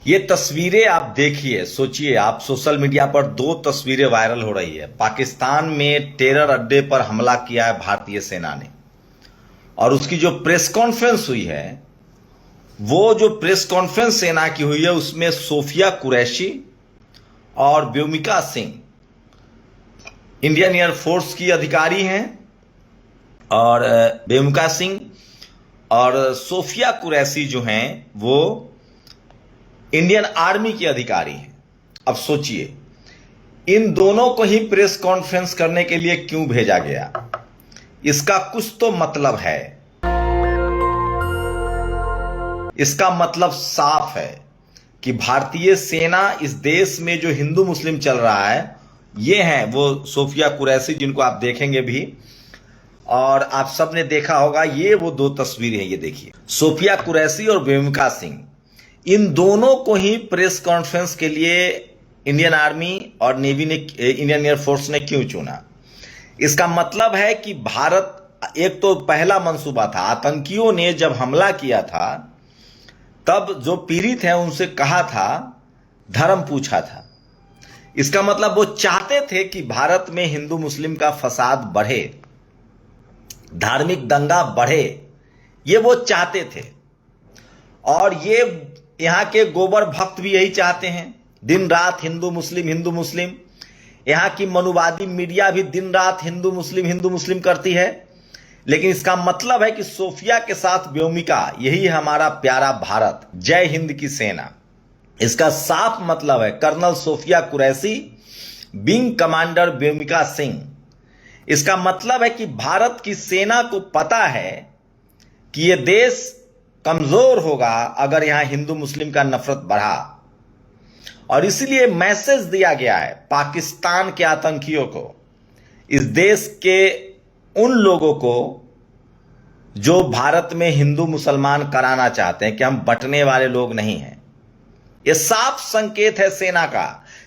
ये तस्वीरें आप देखिए, सोचिए आप, सोशल मीडिया पर दो तस्वीरें वायरल हो रही है। पाकिस्तान में टेरर अड्डे पर हमला किया है भारतीय सेना ने, और उसकी जो प्रेस कॉन्फ्रेंस हुई है, वो जो प्रेस कॉन्फ्रेंस सेना की हुई है, उसमें सोफिया कुरैशी और व्योमिका सिंह इंडियन एयरफोर्स की अधिकारी हैं, और व्योमिका सिंह और सोफिया कुरैशी जो हैं वो इंडियन आर्मी की अधिकारी हैं। अब सोचिए, इन दोनों को ही प्रेस कॉन्फ्रेंस करने के लिए क्यों भेजा गया? इसका कुछ तो मतलब है। इसका मतलब साफ है कि भारतीय सेना इस देश में जो हिंदू मुस्लिम चल रहा है, ये हैं वो सोफिया कुरैशी, जिनको आप देखेंगे भी, और आप सबने देखा होगा। ये वो दो तस्वीरें हैं, ये देखिए, सोफिया कुरैशी और व्योमिका सिंह। इन दोनों को ही प्रेस कॉन्फ्रेंस के लिए इंडियन आर्मी और नेवी ने, इंडियन एयरफोर्स ने क्यों चुना? इसका मतलब है कि भारत, एक तो पहला मंसूबा था, आतंकियों ने जब हमला किया था तब जो पीड़ित हैं उनसे कहा था, धर्म पूछा था। इसका मतलब वो चाहते थे कि भारत में हिंदू मुस्लिम का फसाद बढ़े, धार्मिक दंगा बढ़े, ये वो चाहते थे। और ये यहाँ के गोबर भक्त भी यही चाहते हैं, दिन रात हिंदू मुस्लिम। यहाँ की मनुवादी मीडिया भी दिन रात हिंदू मुस्लिम करती है। लेकिन इसका मतलब है कि सोफिया के साथ व्योमिका, यही हमारा प्यारा भारत, जय हिंद की सेना। इसका साफ मतलब है colonel Sofiya Qureshi, wing commander Vyomika Singh. इसका मतलब है कि भारत की सेना को पता है कि यह देश कमजोर होगा अगर यहां हिंदू मुस्लिम का नफरत बढ़ा, और इसलिए मैसेज दिया गया है पाकिस्तान के आतंकियों को, इस देश के उन लोगों को जो भारत में हिंदू मुसलमान कराना चाहते हैं, कि हम बंटने वाले लोग नहीं हैं। यह साफ संकेत है सेना का,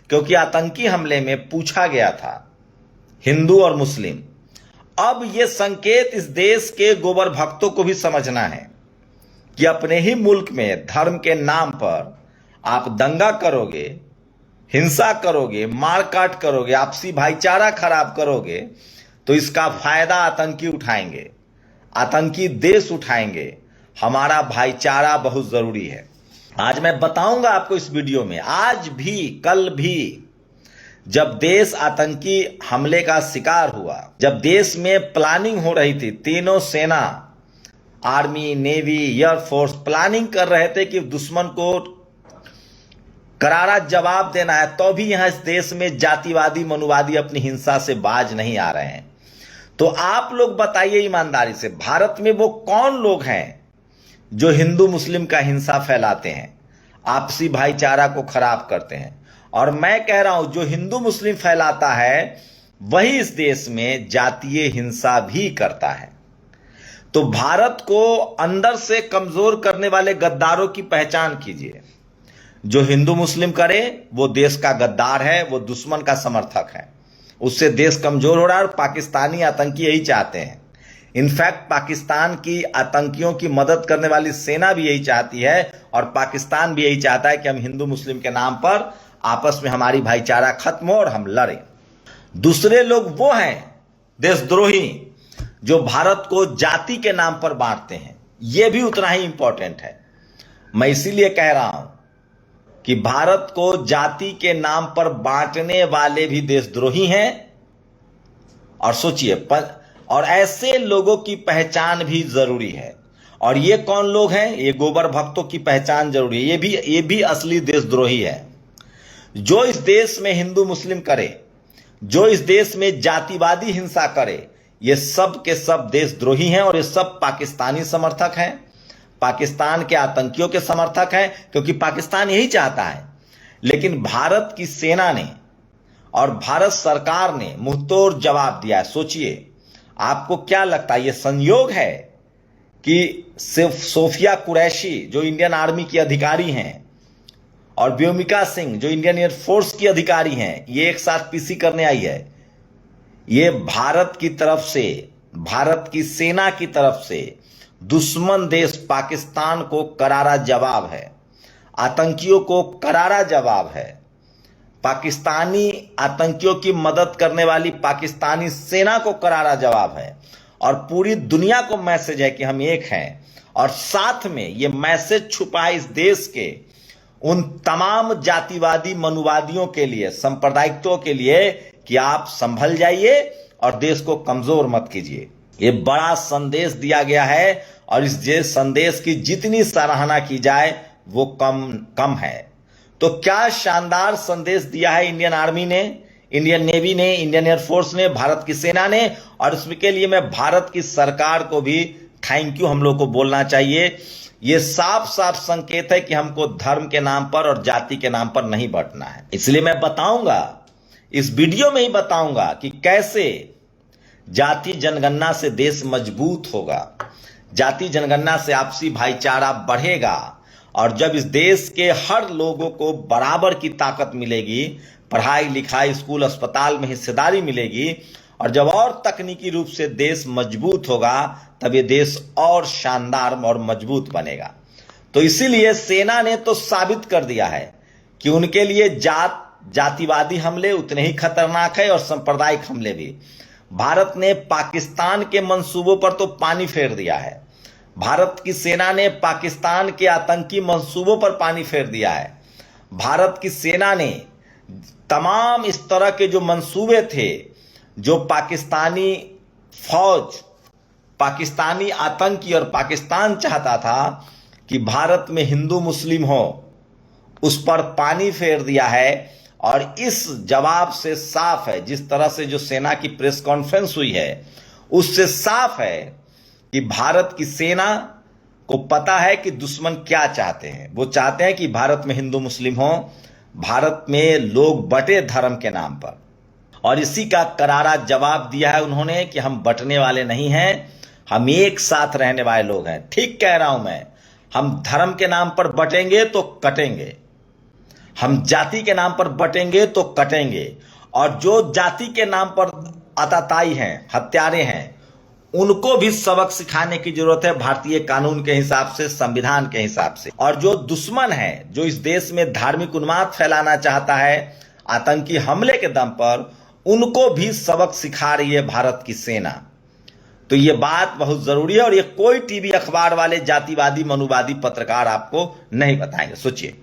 क्योंकि आतंकी हमले में पूछा गया था हिंदू और मुस्लिम। अब यह संकेत इस देश के गोबर भक्तों को भी समझना है कि अपने ही मुल्क में धर्म के नाम पर आप दंगा करोगे, हिंसा करोगे, मारकाट करोगे, आपसी भाईचारा खराब करोगे, तो इसका फायदा आतंकी उठाएंगे, आतंकी देश उठाएंगे। हमारा भाईचारा बहुत जरूरी है। आज मैं बताऊंगा आपको इस वीडियो में, आज भी कल भी जब देश आतंकी हमले का शिकार हुआ, जब देश में प्लानिंग हो रही थी, तीनों सेना, आर्मी, नेवी, एयरफोर्स प्लानिंग कर रहे थे कि दुश्मन को करारा जवाब देना है, तो भी यहां इस देश में जातिवादी मनुवादी अपनी हिंसा से बाज नहीं आ रहे हैं। तो आप लोग बताइए ईमानदारी से, भारत में वो कौन लोग हैं जो हिंदू मुस्लिम का हिंसा फैलाते हैं, आपसी भाईचारा को खराब करते हैं? और मैं कह रहा हूं, जो हिंदू मुस्लिम फैलाता है वही इस देश में जातीय हिंसा भी करता है। तो भारत को अंदर से कमजोर करने वाले गद्दारों की पहचान कीजिए। जो हिंदू मुस्लिम करे वो देश का गद्दार है, वो दुश्मन का समर्थक है, उससे देश कमजोर हो रहा है। और पाकिस्तानी आतंकी यही चाहते हैं। इनफैक्ट पाकिस्तान की आतंकियों की मदद करने वाली सेना भी यही चाहती है, और पाकिस्तान भी यही चाहता है कि हम हिंदू मुस्लिम के नाम पर आपस में हमारी भाईचारा खत्म हो और हम लड़ें। दूसरे लोग वो हैं देशद्रोही जो भारत को जाति के नाम पर बांटते हैं। यह भी उतना ही इंपॉर्टेंट है। मैं इसीलिए कह रहा हूं कि भारत को जाति के नाम पर बांटने वाले भी देशद्रोही हैं। और सोचिए, और ऐसे लोगों की पहचान भी जरूरी है। और ये कौन लोग हैं? ये गोबर भक्तों की पहचान जरूरी है। ये भी असली देशद्रोही है। जो इस देश में हिंदू मुस्लिम करे, जो इस देश में जातिवादी हिंसा करे, ये सब के सब देशद्रोही हैं, और ये सब पाकिस्तानी समर्थक हैं, पाकिस्तान के आतंकियों के समर्थक हैं, क्योंकि पाकिस्तान यही चाहता है। लेकिन भारत की सेना ने और भारत सरकार ने मुंहतोड़ जवाब दिया है। सोचिए, आपको क्या लगता है, ये संयोग है कि सिर्फ सोफिया कुरैशी जो इंडियन आर्मी की अधिकारी हैं और व्योमिका सिंह जो इंडियन एयरफोर्स की अधिकारी हैं, ये एक साथ पीसी करने आई है? ये भारत की तरफ से, भारत की सेना की तरफ से दुश्मन देश पाकिस्तान को करारा जवाब है। आतंकियों को करारा जवाब है। पाकिस्तानी आतंकियों की मदद करने वाली पाकिस्तानी सेना को करारा जवाब है और पूरी दुनिया को मैसेज है कि हम एक हैं। और साथ में यह मैसेज छुपा है इस देश के उन तमाम जातिवादी मनुवादियों के लिए, सांप्रदायिकताओं के लिए कि आप संभल जाइए और देश को कमजोर मत कीजिए। यह बड़ा संदेश दिया गया है और इस संदेश की जितनी सराहना की जाए वो कम है। तो क्या शानदार संदेश दिया है इंडियन आर्मी ने, इंडियन नेवी ने, इंडियन एयरफोर्स ने, भारत की सेना ने। और इसके लिए मैं भारत की सरकार को भी थैंक यू हम लोग को बोलना चाहिए। यह साफ साफ संकेत है कि हमको धर्म के नाम पर और जाति के नाम पर नहीं बंटना है। इसलिए मैं बताऊंगा, इस वीडियो में ही बताऊंगा कि कैसे जाति जनगणना से देश मजबूत होगा, जाति जनगणना से आपसी भाईचारा बढ़ेगा और जब इस देश के हर लोगों को बराबर की ताकत मिलेगी, पढ़ाई लिखाई स्कूल अस्पताल में हिस्सेदारी मिलेगी और जब और तकनीकी रूप से देश मजबूत होगा तब ये देश और शानदार और मजबूत बनेगा। तो इसीलिए सेना ने तो साबित कर दिया है कि उनके लिए जातिवादी हमले उतने ही खतरनाक है और सांप्रदायिक हमले भी। भारत ने पाकिस्तान के मंसूबों पर तो पानी फेर दिया है। भारत की सेना ने पाकिस्तान के आतंकी मंसूबों पर पानी फेर दिया है। भारत की सेना ने तमाम इस तरह के जो मंसूबे थे, जो पाकिस्तानी फौज, पाकिस्तानी आतंकी और पाकिस्तान चाहता था कि भारत में हिंदू मुस्लिम हो, उस पर पानी फेर दिया है। और इस जवाब से साफ है, जिस तरह से जो सेना की प्रेस कॉन्फ्रेंस हुई है उससे साफ है कि भारत की सेना को पता है कि दुश्मन क्या चाहते हैं। वो चाहते हैं कि भारत में हिंदू मुस्लिम हो, भारत में लोग बटे धर्म के नाम पर। और इसी का करारा जवाब दिया है उन्होंने कि हम बटने वाले नहीं हैं, हम एक साथ रहने वाले लोग हैं। ठीक कह रहा हूं मैं, हम धर्म के नाम पर बटेंगे तो कटेंगे, हम जाति के नाम पर बटेंगे तो कटेंगे। और जो जाति के नाम पर आतताई हैं, हत्यारे हैं, उनको भी सबक सिखाने की जरूरत है भारतीय कानून के हिसाब से, संविधान के हिसाब से। और जो दुश्मन है, जो इस देश में धार्मिक उन्माद फैलाना चाहता है आतंकी हमले के दम पर, उनको भी सबक सिखा रही है भारत की सेना। तो ये बात बहुत जरूरी है और ये कोई टीवी अखबार वाले जातिवादी मनुवादी पत्रकार आपको नहीं बताएंगे। सोचिए।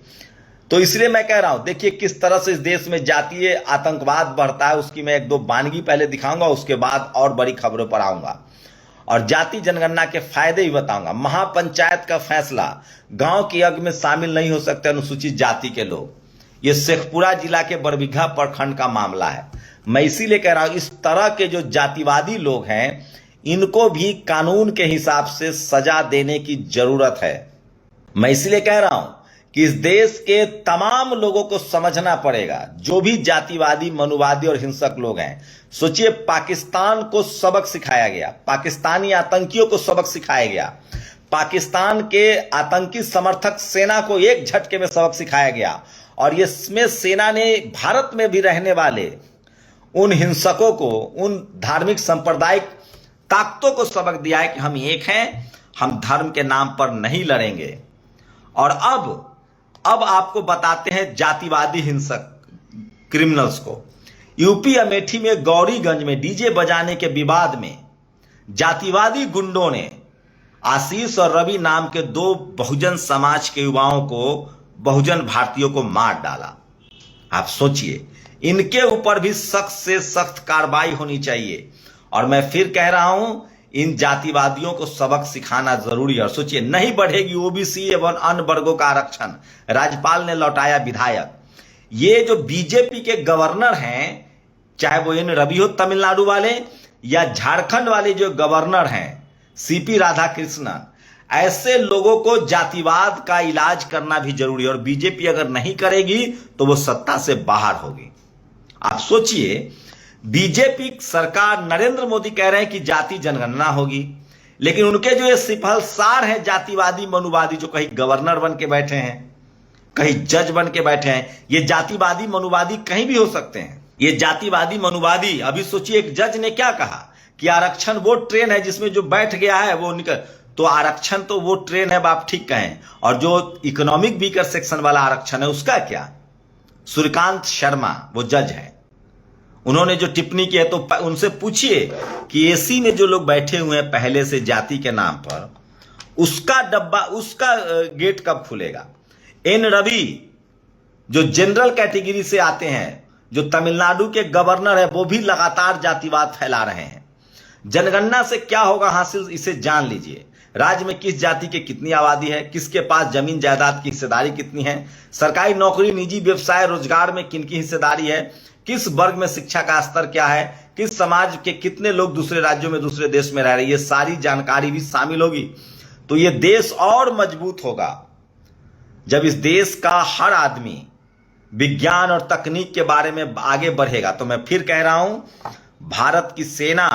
तो इसलिए मैं कह रहा हूं, देखिए किस तरह से इस देश में जातीय आतंकवाद बढ़ता है। उसकी मैं एक दो वानगी पहले दिखाऊंगा, उसके बाद और बड़ी खबरों पर आऊंगा और जाति जनगणना के फायदे भी बताऊंगा। महापंचायत का फैसला, गांव की यज्ञ में शामिल नहीं हो सकते अनुसूचित जाति के लोग। यह शेखपुरा जिला के बरबीघा प्रखंड का मामला है। मैं इसीलिए कह रहा हूं, इस तरह के जो जातिवादी लोग हैं इनको भी कानून के हिसाब से सजा देने की जरूरत है। मैं इसलिए कह रहा हूं कि इस देश के तमाम लोगों को समझना पड़ेगा, जो भी जातिवादी मनुवादी और हिंसक लोग हैं। सोचिए, पाकिस्तान को सबक सिखाया गया, पाकिस्तानी आतंकियों को सबक सिखाया गया, पाकिस्तान के आतंकी समर्थक सेना को एक झटके में सबक सिखाया गया और इसमें सेना ने भारत में भी रहने वाले उन हिंसकों को, उन धार्मिक सांप्रदायिक ताकतों को सबक दिया है कि हम एक हैं, हम धर्म के नाम पर नहीं लड़ेंगे। और अब आपको बताते हैं जातिवादी हिंसक क्रिमिनल्स को। यूपी अमेठी में गौरीगंज में डीजे बजाने के विवाद में जातिवादी गुंडों ने आशीष और रवि नाम के दो बहुजन समाज के युवाओं को, बहुजन भारतीयों को मार डाला। आप सोचिए, इनके ऊपर भी सख्त से सख्त कार्रवाई होनी चाहिए। और मैं फिर कह रहा हूं, इन जातिवादियों को सबक सिखाना जरूरी है। और सोचिए, नहीं बढ़ेगी ओबीसी एवं अन्य वर्गों का आरक्षण, राज्यपाल ने लौटाया विधायक। ये जो बीजेपी के गवर्नर हैं, चाहे वो इन रवि हो तमिलनाडु वाले या झारखंड वाले जो गवर्नर हैं सीपी राधाकृष्णन, ऐसे लोगों को जातिवाद का इलाज करना भी जरूरी है। और बीजेपी अगर नहीं करेगी तो वो सत्ता से बाहर होगी। आप सोचिए, बीजेपी सरकार, नरेंद्र मोदी कह रहे हैं कि जाति जनगणना होगी, लेकिन उनके जो ये सिफलसार हैं जातिवादी मनुवादी, जो कहीं गवर्नर बन के बैठे हैं, कहीं जज बन के बैठे हैं, ये जातिवादी मनुवादी कहीं भी हो सकते हैं। ये जातिवादी मनुवादी, अभी सोचिए एक जज ने क्या कहा कि आरक्षण वो ट्रेन है जिसमें जो बैठ गया है वो निकल, तो आरक्षण तो वो ट्रेन है, आप ठीक कहें, और जो इकोनॉमिक वीकर सेक्शन वाला आरक्षण है उसका क्या? सूर्यकांत शर्मा वो जज हैं, उन्होंने जो टिप्पणी की है तो उनसे पूछिए कि एसी में जो लोग बैठे हुए हैं पहले से जाति के नाम पर, उसका डब्बा, उसका गेट कब खुलेगा? एन रवि जो जनरल कैटेगरी से आते हैं, जो तमिलनाडु के गवर्नर है, वो भी लगातार जातिवाद फैला रहे हैं। जनगणना से क्या होगा हासिल, इसे जान लीजिए। राज्य में किस जाति की कितनी आबादी है, किसके पास जमीन जायदाद की हिस्सेदारी कितनी है, सरकारी नौकरी, निजी व्यवसाय, रोजगार में किनकी हिस्सेदारी है, किस वर्ग में शिक्षा का स्तर क्या है, किस समाज के कितने लोग दूसरे राज्यों में, दूसरे देश में रह रहे हैं, ये सारी जानकारी भी शामिल होगी। तो ये देश और मजबूत होगा जब इस देश का हर आदमी विज्ञान और तकनीक के बारे में आगे बढ़ेगा। तो मैं फिर कह रहा हूं, भारत की सेना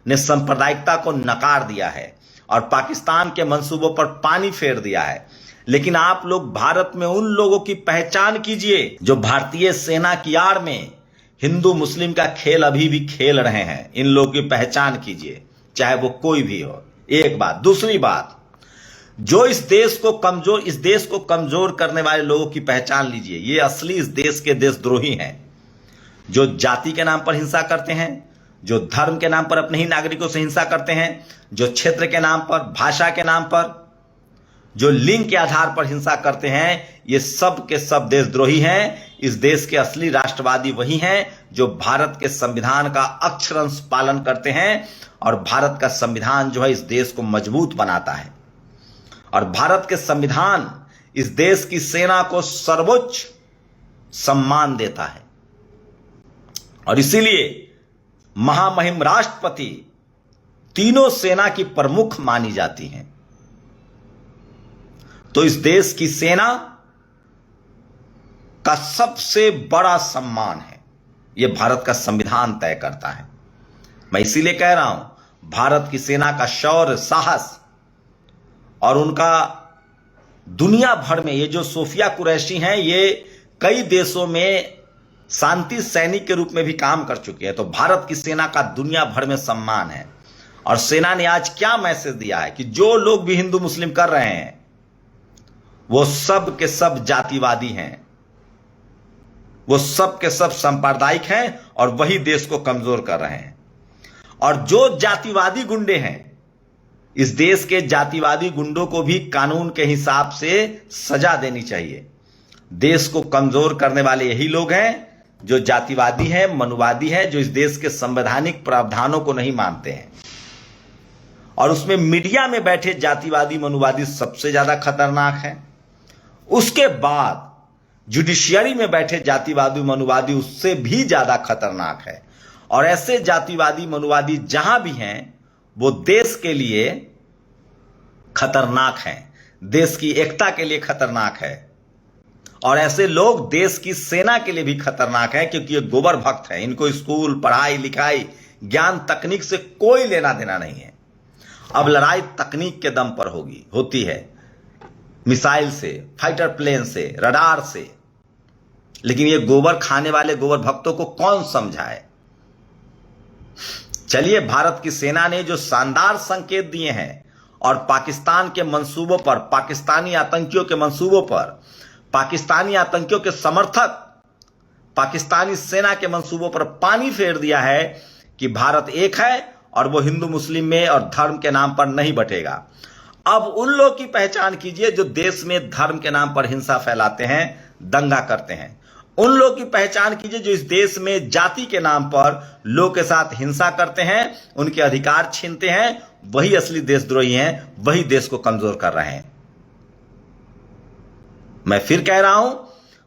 ने सांप्रदायिकता को नकार दिया है और पाकिस्तान के मंसूबों पर पानी फेर दिया है। लेकिन आप लोग भारत में उन लोगों की पहचान कीजिए जो भारतीय सेना की आड़ में हिंदू मुस्लिम का खेल अभी भी खेल रहे हैं। इन लोगों की पहचान कीजिए, चाहे वो कोई भी हो। एक बात। दूसरी बात, जो इस देश को कमजोर करने वाले लोगों की पहचान लीजिए। ये असली इस देश के देशद्रोही हैं, जो जाति के नाम पर हिंसा करते हैं, जो धर्म के नाम पर अपने ही नागरिकों से हिंसा करते हैं, जो क्षेत्र के नाम पर, भाषा के नाम पर, जो लिंग के आधार पर हिंसा करते हैं। ये सब के सब देशद्रोही हैं। इस देश के असली राष्ट्रवादी वही हैं जो भारत के संविधान का अक्षरशः पालन करते हैं। और भारत का संविधान जो है इस देश को मजबूत बनाता है, और भारत के संविधान इस देश की सेना को सर्वोच्च सम्मान देता है। और इसीलिए महामहिम राष्ट्रपति तीनों सेना की प्रमुख मानी जाती हैं। तो इस देश की सेना का सबसे बड़ा सम्मान है, यह भारत का संविधान तय करता है। मैं इसीलिए कह रहा हूं, भारत की सेना का शौर्य, साहस और उनका दुनिया भर में, ये जो सोफिया कुरैशी हैं, ये कई देशों में शांति सैनिक के रूप में भी काम कर चुके हैं। तो भारत की सेना का दुनिया भर में सम्मान है। और सेना ने आज क्या मैसेज दिया है कि जो लोग भी हिंदू मुस्लिम कर रहे हैं वो सब के सब जातिवादी हैं, वो सब के सब सांप्रदायिक हैं और वही देश को कमजोर कर रहे हैं। और जो जातिवादी गुंडे हैं, इस देश के जातिवादी गुंडों को भी कानून के हिसाब से सजा देनी चाहिए। देश को कमजोर करने वाले यही लोग हैं जो जातिवादी हैं, मनुवादी हैं, जो इस देश के संवैधानिक प्रावधानों को नहीं मानते हैं। और उसमें मीडिया में बैठे जातिवादी मनुवादी सबसे ज्यादा खतरनाक हैं। उसके बाद जुडिशियरी में बैठे जातिवादी मनुवादी उससे भी ज्यादा खतरनाक है। और ऐसे जातिवादी मनुवादी जहां भी हैं वो देश के लिए खतरनाक हैं, देश की एकता के लिए खतरनाक है। और ऐसे लोग देश की सेना के लिए भी खतरनाक है, क्योंकि ये गोबर भक्त हैं। इनको स्कूल, पढ़ाई लिखाई, ज्ञान, तकनीक से कोई लेना देना नहीं है। अब लड़ाई तकनीक के दम पर होती है, मिसाइल से, फाइटर प्लेन से, रडार से। लेकिन ये गोबर खाने वाले गोबर भक्तों को कौन समझाए? चलिए, भारत की सेना ने जो शानदार संकेत दिए हैं और पाकिस्तान के मंसूबों पर, पाकिस्तानी आतंकियों के मंसूबों पर, पाकिस्तानी आतंकियों के समर्थक पाकिस्तानी सेना के मंसूबों पर पानी फेर दिया है कि भारत एक है और वो हिंदू मुस्लिम में और धर्म के नाम पर नहीं बटेगा। अब उन लोग की पहचान कीजिए जो देश में धर्म के नाम पर हिंसा फैलाते हैं, दंगा करते हैं। उन लोग की पहचान कीजिए जो इस देश में जाति के नाम पर लोग के साथ हिंसा करते हैं, उनके अधिकार छीनते हैं। वही असली देशद्रोही हैं, वही देश को कमजोर कर रहे हैं। मैं फिर कह रहा हूं,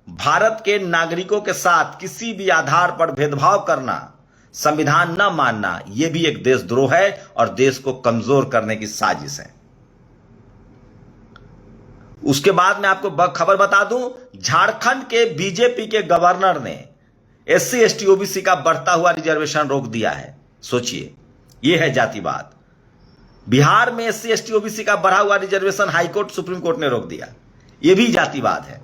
भारत के नागरिकों के साथ किसी भी आधार पर भेदभाव करना, संविधान न मानना, यह भी एक देशद्रोह है और देश को कमजोर करने की साजिश है। उसके बाद मैं आपको खबर बता दूं, झारखंड के बीजेपी के गवर्नर ने SC ST OBC का बढ़ता हुआ रिजर्वेशन रोक दिया है। सोचिए, यह है जातिवाद। बिहार में SC ST OBC का बढ़ा हुआ रिजर्वेशन हाईकोर्ट, सुप्रीम कोर्ट ने रोक दिया। यह भी जातिवाद है।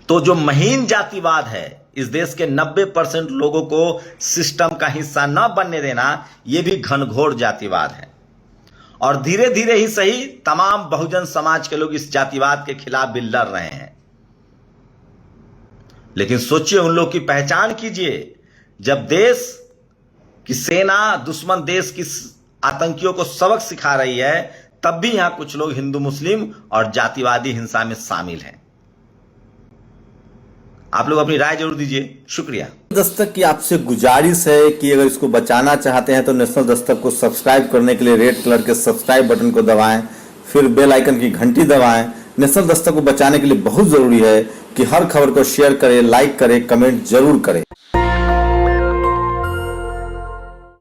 तो जो महीन जातिवाद है, इस देश के 90% लोगों को सिस्टम का हिस्सा न बनने देना, यह भी घनघोर जातिवाद है। और धीरे धीरे ही सही तमाम बहुजन समाज के लोग इस जातिवाद के खिलाफ भी लड़ रहे हैं। लेकिन सोचिए, उन लोग की पहचान कीजिए। जब देश की सेना दुश्मन देश की आतंकियों को सबक सिखा रही है, तब भी यहां कुछ लोग हिंदू मुस्लिम और जातिवादी हिंसा में शामिल हैं। आप लोग अपनी राय जरूर दीजिए। शुक्रिया। दस्तक की आपसे गुजारिश है कि अगर इसको बचाना चाहते हैं तो नेशनल दस्तक को सब्सक्राइब करने के लिए रेड कलर के सब्सक्राइब बटन को दबाएं, फिर बेल आइकन की घंटी दबाएं। नेशनल दस्तक को बचाने के लिए बहुत जरूरी है कि हर खबर को शेयर करें, लाइक करें, कमेंट जरूर करें।